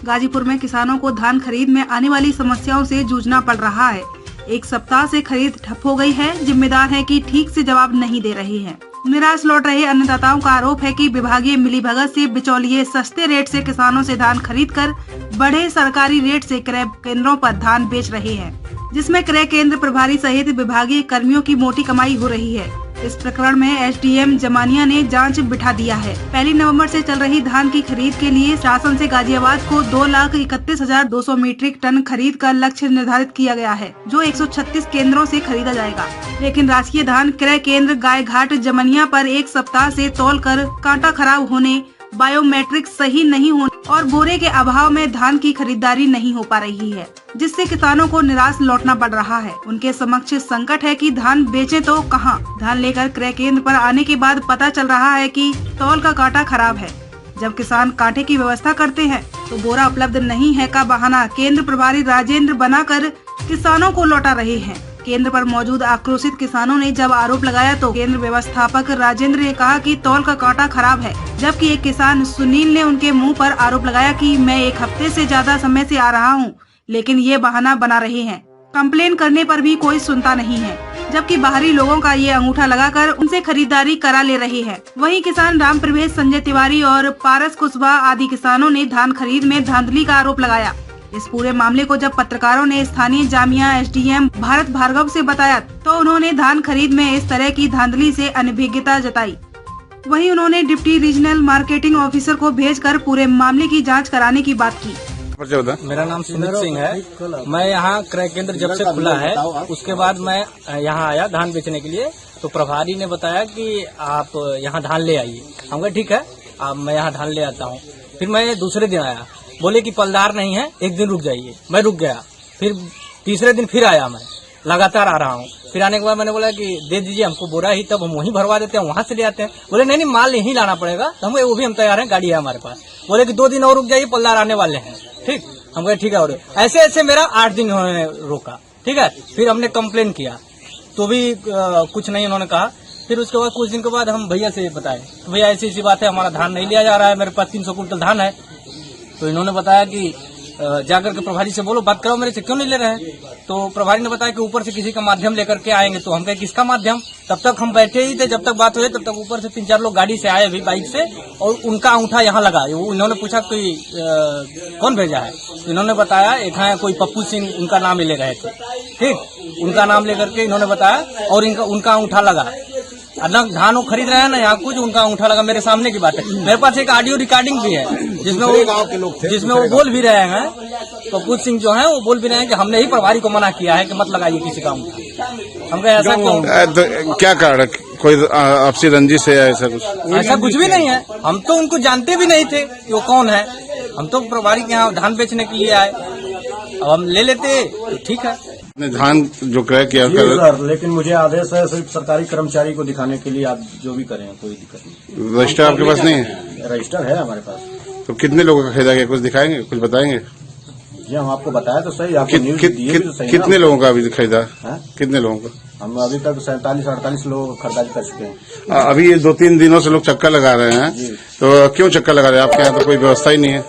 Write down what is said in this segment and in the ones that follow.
गाजीपुर में किसानों को धान खरीद में आने वाली समस्याओं से जूझना पड़ रहा है। एक सप्ताह से खरीद ठप हो गई है। जिम्मेदार है कि ठीक से जवाब नहीं दे रहे हैं। निराश लौट रहे अन्नदाताओं का आरोप है कि विभागीय मिलीभगत से बिचौलिए सस्ते रेट से किसानों से धान खरीदकर बढ़े सरकारी रेट से क्रय केंद्रों पर धान बेच रहे हैं, जिसमें क्रय केंद्र प्रभारी सहित विभागीय कर्मियों की मोटी कमाई हो रही है। इस प्रकरण में एसडीएम जमानिया ने जांच बिठा दिया है। 1 नवंबर से चल रही धान की खरीद के लिए शासन से गाजियाबाद को 2,31,200 मीट्रिक टन खरीद का लक्ष्य निर्धारित किया गया है, जो 136 केंद्रों से खरीदा जाएगा। लेकिन राजकीय धान क्रय केंद्र गायघाट जमनिया पर एक सप्ताह से तौल कर कांटा खराब होने, बायोमेट्रिक सही नहीं होने और बोरे के अभाव में धान की खरीदारी नहीं हो पा रही है, जिससे किसानों को निराश लौटना पड़ रहा है। उनके समक्ष संकट है कि धान बेचें तो कहां। धान लेकर क्रय केंद्र पर आने के बाद पता चल रहा है कि तौल का कांटा खराब है। जब किसान कांटे की व्यवस्था करते हैं तो बोरा उपलब्ध नहीं है का बहाना केंद्र प्रभारी राजेंद्र बनाकर किसानों को लौटा रहे हैं। केंद्र पर मौजूद आक्रोशित किसानों ने जब आरोप लगाया तो केंद्र व्यवस्थापक राजेंद्र ने कहा कि तौल का कांटा खराब है, जबकि एक किसान सुनील ने उनके मुंह पर आरोप लगाया कि मैं 1 हफ्ते से ज्यादा समय से आ रहा हूं, लेकिन ये बहाना बना रहे हैं। कंप्लेन करने पर भी कोई सुनता नहीं है, जबकि बाहरी लोगों का ये अंगूठा लगाकर उनसे खरीदारी करा ले रहे हैं। वहीं किसान राम प्रवेश, संजय तिवारी और पारस कुशवाहा आदि किसानों ने धान खरीद में धांधली का आरोप लगाया। इस पूरे मामले को जब पत्रकारों ने स्थानीय जामिया एसडीएम भारत भार्गव से बताया तो उन्होंने धान खरीद में इस तरह की धांधली से अनभिज्ञता जताई। वहीं उन्होंने डिप्टी रीजनल मार्केटिंग ऑफिसर को भेजकर पूरे मामले की जांच कराने की बात की। मेरा नाम सुमित सिंह है। मैं यहाँ क्रय केंद्र जब से खुला है उसके बाद मैं यहाँ आया धान बेचने के लिए, तो प्रभारी ने बताया कि आप यहाँ धान ले आइए। हम कहा ठीक है, अब मैं यहाँ धान ले आता हूँ। फिर मैं दूसरे दिन आया, बोले कि पलदार नहीं है, 1 दिन रुक जाइए। मैं रुक गया। फिर तीसरे दिन फिर आया, मैं लगातार आ रहा हूँ। फिर आने के बाद मैंने बोला कि दे दीजिए हमको बोरा ही, तब हम वहीं भरवा देते हैं, वहां से ले आते हैं। बोले नहीं माल यहीं लाना पड़ेगा। तो वो भी हम तैयार हैं, गाड़ी है हमारे पास। बोले कि 2 दिन और रुक जाइए, पलदार आने वाले हैं। ठीक, हम कहे ठीक है। और ऐसे ऐसे मेरा 8 दिन उन्होंने रोका। ठीक है, फिर हमने कंप्लेन किया तो भी कुछ नहीं उन्होंने कहा। फिर उसके बाद कुछ दिन के बाद हम भैया से बताए, तो भैया ऐसी ऐसी बात है, हमारा धान नहीं लिया जा रहा है, मेरे पास 300 कुंटल धान है। तो इन्होंने बताया कि जाकर के प्रभारी से बोलो, बात करो मेरे से, क्यों नहीं ले रहे हैं। तो प्रभारी ने बताया कि ऊपर से किसी का माध्यम लेकर के आएंगे। तो हम कहे किसका माध्यम। तब तक हम बैठे ही थे, जब तक बात हुई तब तक ऊपर से 3-4 लोग गाड़ी से आए भी बाइक से, और उनका अंगूठा यहाँ लगा। इन्होंने पूछा कोई कौन भेजा है। तो इन्होंने बताया एक है कोई पप्पू सिंह, उनका नाम ले रहे थे। ठीक, उनका नाम लेकर के इन्होंने बताया और उनका अंगूठा लगा। धान वो खरीद रहे हैं ना यहाँ कुछ, उनका अंगूठा लगा। मेरे सामने की बात है। मेरे पास एक ऑडियो रिकॉर्डिंग भी है जिसमें वो बोल भी रहे हैं, पप्पू सिंह जो है वो बोल भी रहे हैं कि हमने ही प्रभारी को मना किया है कि मत लगाइए किसी का अंगूठा। हम कहे ऐसा क्यों, क्या कारण, कोई आपसी रंजिश है? ऐसा कुछ भी नहीं है। हम तो उनको जानते भी नहीं थे कि वो कौन है। हम तो प्रभारी के यहाँ धान बेचने के लिए आए, अब हम ले लेते तो ठीक है। धान जो क्रय किया सर, लेकिन मुझे आदेश है सिर्फ सरकारी कर्मचारी को दिखाने के लिए, आप जो भी करें कोई दिक्कत नहीं। रजिस्टर आपके पास नहीं है? रजिस्टर है हमारे पास। तो कितने लोगों का खरीदा गया, कुछ दिखाएंगे, कुछ बताएंगे? जी हम आपको बताया तो सही, आपको न्यूज़ दिए तो सही। कितने लोगों का अभी खरीदा है? कितने लोगों का? हम अभी तक 47-48 लोगों को खरीदारी कर चुके हैं। अभी ये 2-3 दिनों से लोग चक्कर लगा रहे हैं, तो क्यों चक्कर लगा रहे हैं? आपके यहाँ तो कोई व्यवस्था ही नहीं है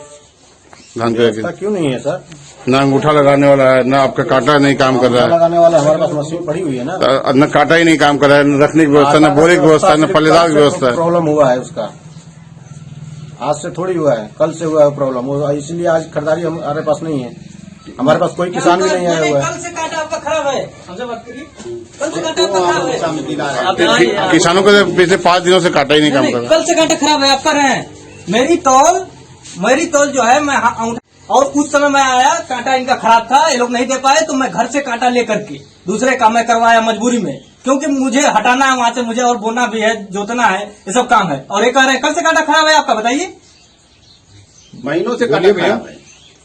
धान क्रय की। क्यों नहीं है सर? ना अंगूठा लगाने वाला है, ना आपका कांटा नहीं काम कर रहा है। लगाने वाला हमारे पास मशीन पड़ी हुई है ना। न कांटा ही नहीं काम कर रहा है, न रखने की व्यवस्था, न बोरे की व्यवस्था, न पल्लेदार की व्यवस्था है। प्रॉब्लम हुआ है उसका, आज से थोड़ी हुआ है, कल से हुआ है प्रॉब्लम, इसलिए आज खरीदारी हमारे पास नहीं है। हमारे पास कोई किसान भी नहीं आया हुआ है। कल से कांटा आपका खराब है, हमसे बात करिए। कल से कांटा आपका खराब है। किसानों को पिछले 5 दिनों से कांटा ही नहीं काम कर रहा। कल से कांटा खराब है, आप कर रहे हैं। मेरी तौल जो है, मैं और उस समय मैं आया, कांटा इनका खराब था, ये लोग नहीं दे पाए, तो मैं घर से कांटा लेकर के दूसरे काम में करवाया मजबूरी में, क्योंकि मुझे हटाना है वहां से, मुझे और बोना भी है, जोतना है, ये सब काम है। और ये कह रहे हैं कल से कांटा खराब है आपका, बताइए। महीनों से कांटा खराब है,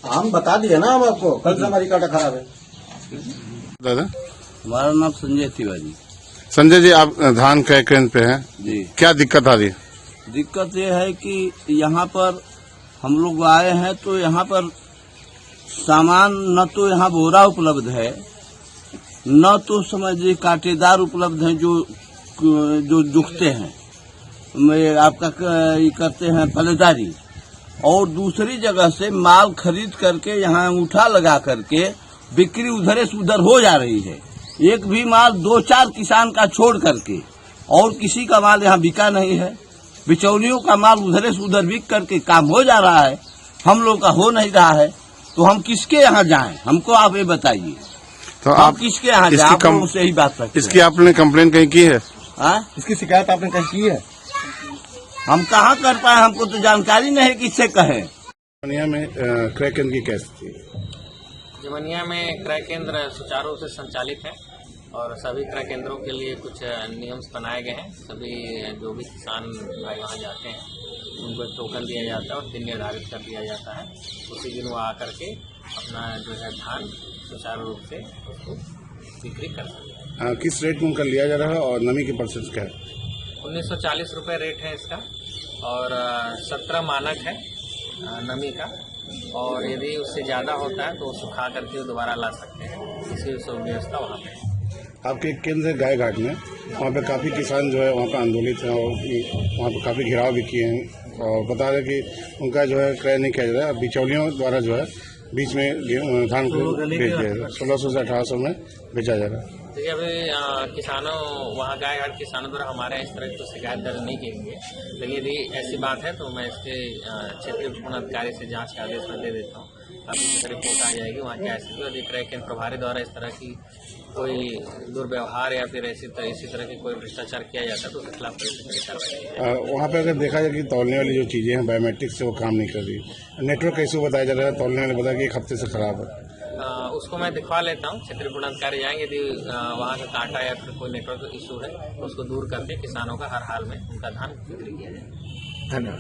हम बता दिए ना हम आपको, कल से हमारी कांटा खराब है। दादा, हमारा नाम संजय तिवारी। संजय जी, आप धान क्रय केंद्र पे हैं जी। क्या दिक्कत आ रही है? दिक्कत ये है कि यहाँ पर हम लोग आए हैं तो यहाँ पर सामान न तो यहाँ बोरा उपलब्ध है, न तो समझिए कांटेदार उपलब्ध हैं जो दुखते हैं, मैं आपका ये करते हैं पल्लेदारी, और दूसरी जगह से माल खरीद करके यहाँ अंगूठा लगा करके बिक्री उधर से उधर हो जा रही है। एक भी माल 2-4 किसान का छोड़ करके और किसी का माल यहाँ बिका नहीं है। बिचौलियों का माल उधर से उधर बिक करके काम हो जा रहा है, हम लोग का हो नहीं रहा है। तो हम किसके यहाँ जाएं? हमको आप ये बताइए, तो हम आप किसके यहाँ जाएं? आप लोगों से ही बात रखते हैं। इसकी आपने कंप्लेन कहीं की है? इसकी शिकायत आपने कहीं की है? हम कहाँ कर पाए, हमको तो जानकारी नहीं है किससे कहें। जमनिया में क्रय केंद्र की कैसी थी? जमनिया में क्रय केंद्र सुचारू रूप से संचालित है और सभी क्रय केंद्रों के लिए कुछ नियम बनाए गए हैं। सभी जो भी किसान भाई वहाँ जाते हैं उनको एक टोकन दिया जाता है और दिन निर्धारित कर दिया जाता है। उसी दिन वो आकर के अपना जो है धान सुचारू रूप से उसको बिक्री कर सकते हैं। किस रेट में उनका लिया जा रहा है और नमी की परसेंट क्या है? 1940 रुपये रेट है इसका और 17 मानक है नमी का, और यदि उससे ज़्यादा होता है तो सुखा करके दोबारा ला सकते हैं। इसी व्यवस्था वहाँ पे है। आपके एक केंद्र है गाय घाट में, वहाँ पे काफ़ी किसान जो है वहाँ पे आंदोलित हैं और वहाँ पे काफ़ी घेराव भी किए हैं और बता रहे कि उनका जो है क्रय नहीं किया जा रहा है। बिचौलियों द्वारा जो है बीच में धान को बेच दिया जा रहा है, 1600 से 1800 में बेचा जा रहा है। देखिए अभी किसानों वहाँ गाय घाट किसानों द्वारा हमारे यहाँ इस तरह की तो शिकायत दर्ज नहीं की गई है, लेकिन यदि ऐसी बात है तो मैं इसके क्षेत्रीय उपमंडलाधिकारी से जांच के आदेश में दे देता हूँ। अभी रिपोर्ट आ जाएगी वहाँ क्या स्थिति है। यदि क्रय केंद्र प्रभारी द्वारा इस तरह की कोई दुर्व्यवहार या फिर इसी तरह की कोई भ्रष्टाचार किया जाता है तो उसके खिलाफ कार्रवाई। वहाँ पे अगर देखा जाए कि तौलने वाली जो चीज़ें हैं बायोमेट्रिक से वो काम नहीं कर रही, नेटवर्क कैसे बताया जा रहा है, तौलने वाले बताया कि 1 हफ्ते से खराब है। उसको मैं दिखवा लेता हूँ, क्षेत्रीय उपमंडलाधिकारी जाएंगे। यदि वहाँ का कांटा या फिर कोई नेटवर्क इशू है तो उसको दूर करके किसानों का हर हाल में उनका धान बिक्री किया जाए। धन्यवाद।